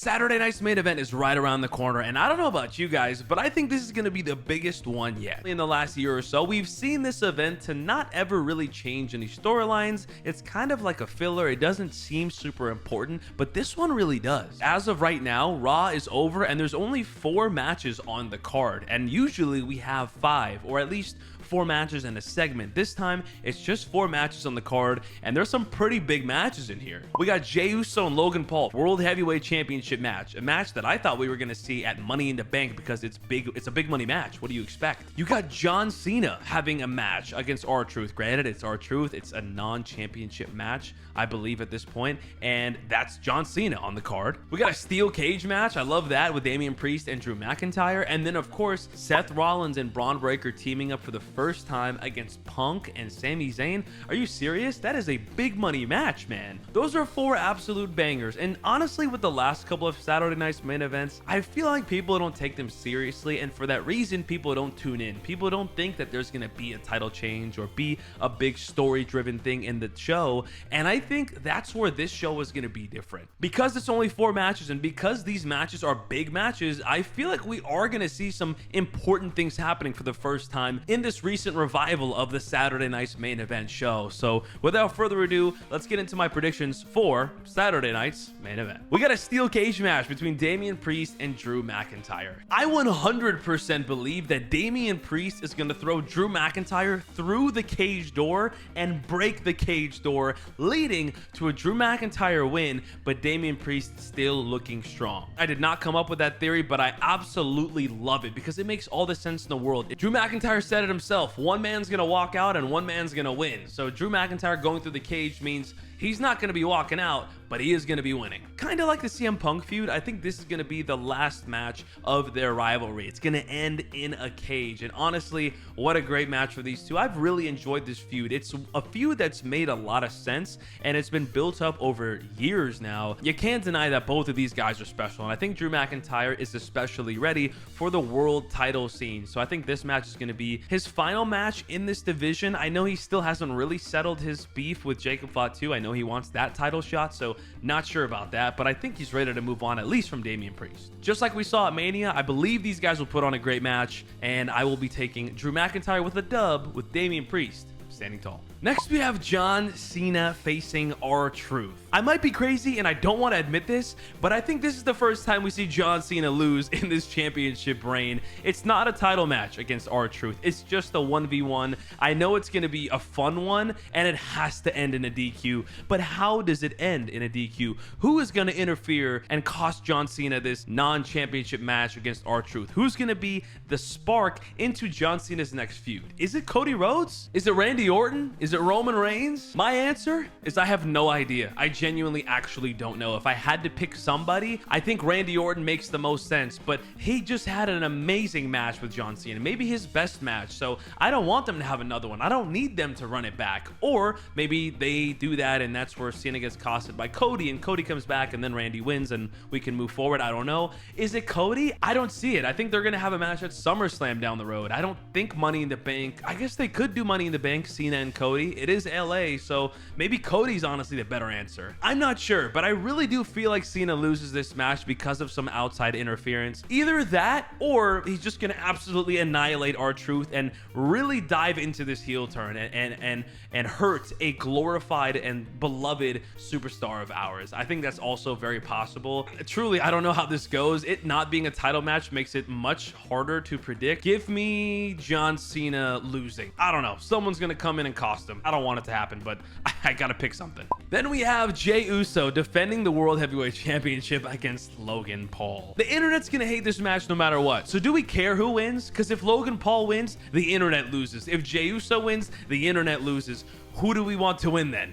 Saturday night's main event is right around the corner, and I don't know about you guys, but I think this is going to be the biggest one yet. In the last year or so, we've seen this event to not ever really change any storylines. It's kind of like a filler. It doesn't seem super important, but this one really does. As of right now, Raw is over, and there's only 4 matches on the card, and usually we have 5, or at least 4 matches in a segment. This time, it's just 4 matches on the card, and there's some pretty big matches in here. We got Jey Uso and Logan Paul, World Heavyweight Championship match, a match that I thought we were going to see at Money in the Bank because it's big. It's a big money match. What do you expect? You got John Cena having a match against RTruth. Granted, it's RTruth. It's a non-championship match, I believe, at this point, and that's John Cena on the card. We got a steel cage match. I love that, with Damian Priest and Drew McIntyre, and then of course Seth Rollins and Bron teaming up for the first time against Punk and Sami Zayn. Are you serious? That is a big money match, man. Those are 4 absolute bangers, and honestly, with the last couple of Saturday night's main events, I feel like people don't take them seriously, and for that reason, people don't tune in. People don't think that there's gonna be a title change or be a big story-driven thing in the show, and I think that's where this show is gonna be different. Because it's only 4 matches, and because these matches are big matches, I feel like we are gonna see some important things happening for the first time in this recent revival of the Saturday night's main event show. So without further ado, let's get into my predictions for Saturday night's main event. We got a steel cage match between Damian Priest and Drew McIntyre. I 100% believe that Damian Priest is going to throw Drew McIntyre through the cage door and break the cage door, leading to a Drew McIntyre win, but Damian Priest still looking strong. I did not come up with that theory, but I absolutely love it because it makes all the sense in the world. Drew McIntyre said it himself, one man's gonna walk out and one man's gonna win. So Drew McIntyre going through the cage means he's not going to be walking out, but he is going to be winning. Kind of like the CM Punk feud, I think this is going to be the last match of their rivalry. It's going to end in a cage, and honestly, what a great match for these two. I've really enjoyed this feud. It's a feud that's made a lot of sense, and it's been built up over years now. You can't deny that both of these guys are special, and I think Drew McIntyre is especially ready for the world title scene. So I think this match is going to be his final match in this division. I know he still hasn't really settled his beef with Jacob Fatu. I know he wants that title shot, so not sure about that, but I think he's ready to move on, at least from Damian Priest. Just like we saw at Mania, I believe these guys will put on a great match, and I will be taking Drew McIntyre with a dub with Damian Priest standing tall. Next, we have John Cena facing RTruth. I might be crazy and I don't want to admit this, but I think this is the first time we see John Cena lose in this championship reign. It's not a title match against RTruth. It's just a 1v1. I know it's going to be a fun one and it has to end in a DQ, but how does it end in a DQ? Who is going to interfere and cost John Cena this non-championship match against RTruth? Who's going to be the spark into John Cena's next feud? Is it Cody Rhodes? Is it Randy Orton? Is it Roman Reigns? My answer is I have no idea. I genuinely actually don't know. If I had to pick somebody, I think Randy Orton makes the most sense, but he just had an amazing match with John Cena, maybe his best match, so I don't want them to have another one. I don't need them to run it back. Or maybe they do that and that's where Cena gets costed by Cody and Cody comes back and then Randy wins and we can move forward. I don't know. Is it Cody? I don't see it. I think they're gonna have a match at SummerSlam down the road. I don't think Money in the Bank. I guess they could do Money in the Bank, Cena and Cody. It is LA, so maybe Cody's honestly the better answer. I'm not sure, but I really do feel like Cena loses this match because of some outside interference. Either that, or he's just gonna absolutely annihilate RTruth and really dive into this heel turn and hurt a glorified and beloved superstar of ours. I think that's also very possible. Truly, I don't know how this goes. It not being a title match makes it much harder to predict. Give me John Cena losing. I don't know. Someone's gonna come in and cost him. I don't want it to happen, but I gotta pick something. Then we have Jey Uso defending the World Heavyweight Championship against Logan Paul. The internet's gonna hate this match no matter what. So do we care who wins? Because if Logan Paul wins, the internet loses. If Jey Uso wins, the internet loses. Who do we want to win then?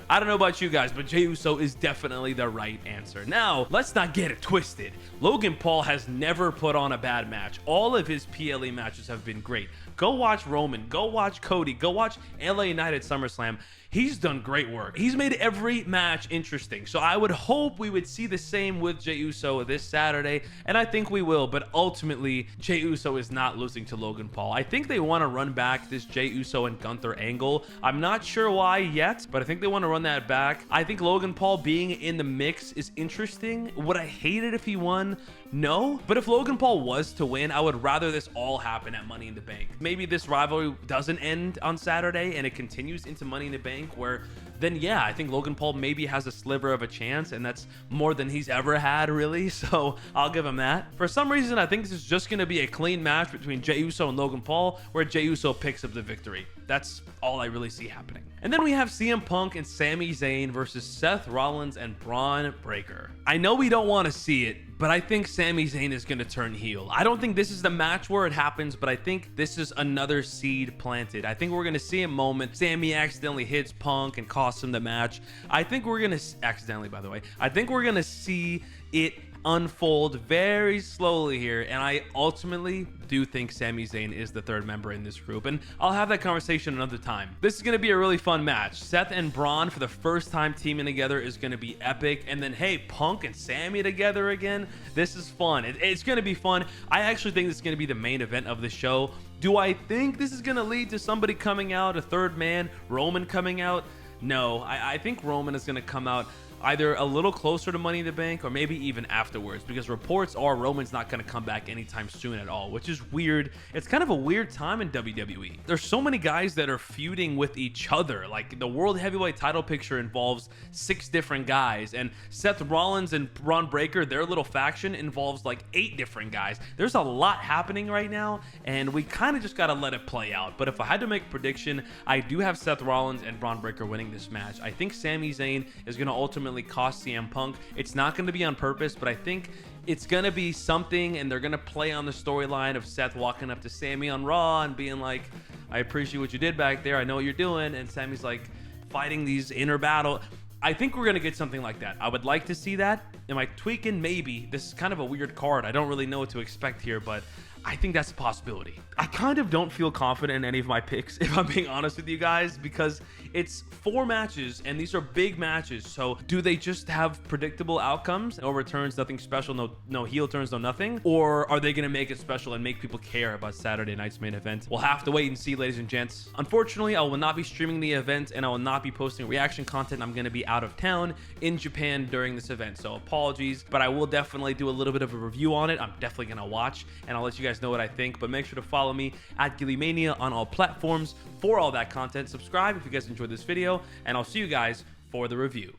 I don't know about you guys, but Jey Uso is definitely the right answer. Now, let's not get it twisted. Logan Paul has never put on a bad match. All of his PLE matches have been great. Go watch Roman, go watch Cody, go watch LA Knight at SummerSlam. he's done great work. He's made every match interesting. So I would hope we would see the same with Jey Uso this Saturday, and I think we will, but ultimately, Jey Uso is not losing to Logan Paul. I think they want to run back this Jey Uso and Gunther angle. I'm not sure why yet, but I think they want to run that back. I think Logan Paul being in the mix is interesting. Would I hate it if he won? No. But if Logan Paul was to win, I would rather this all happen at Money in the Bank. Maybe this rivalry doesn't end on Saturday and it continues into Money in the Bank, where then yeah, I think Logan Paul maybe has a sliver of a chance, and that's more than he's ever had, really. So I'll give him that. For some reason, I think this is just going to be a clean match between Jey Uso and Logan Paul, where Jey Uso picks up the victory. That's all I really see happening. And then we have CM Punk and Sami Zayn versus Seth Rollins and Bron Breakker. I know we don't want to see it, but I think Sami Zayn is going to turn heel. I don't think this is the match where it happens, but I think this is another seed planted. I think we're going to see a moment. Sami accidentally hits Punk and costs him the match. I think we're going to accidentally, by the way. I think we're going to see it unfold very slowly here, and I ultimately do think Sami Zayn is the third member in this group, and I'll have that conversation another time. This is going to be a really fun match. Seth and Bron for the first time teaming together is going to be epic, and then hey, Punk and Sami together again. This is fun. It's going to be fun. I actually think this is going to be the main event of the show. Do I think this is going to lead to somebody coming out, a third man, Roman coming out? No, I think Roman is going to come out either a little closer to Money in the Bank or maybe even afterwards, because reports are Roman's not going to come back anytime soon at all, which is weird. It's kind of a weird time in WWE. There's so many guys that are feuding with each other. Like, the World Heavyweight title picture involves 6 different guys, and Seth Rollins and Bron Breakker, their little faction, involves like 8 different guys. There's a lot happening right now, and we kind of just got to let it play out. But if I had to make a prediction, I do have Seth Rollins and Bron Breakker winning this match. I think Sami Zayn is going to ultimately cost CM Punk. It's not going to be on purpose, but I think it's going to be something, and they're going to play on the storyline of Seth walking up to Sami on Raw and being like, I appreciate what you did back there. I know what you're doing. And Sami's like fighting these inner battle. I think we're going to get something like that. I would like to see that. Am I tweaking? Maybe. This is kind of a weird card. I don't really know what to expect here, but I think that's a possibility. I kind of don't feel confident in any of my picks, if I'm being honest with you guys, because it's 4 matches and these are big matches. So do they just have predictable outcomes? No returns, nothing special, no heel turns, no nothing? Or are they going to make it special and make people care about Saturday night's main event? We'll have to wait and see, ladies and gents. Unfortunately, I will not be streaming the event and I will not be posting reaction content. I'm going to be out of town in Japan during this event, so apologies, but I will definitely do a little bit of a review on it. I'm definitely going to watch, and I'll let you guys know what I think, but make sure to follow me at GillyMania on all platforms for all that content. Subscribe if you guys enjoyed this video, and I'll see you guys for the review.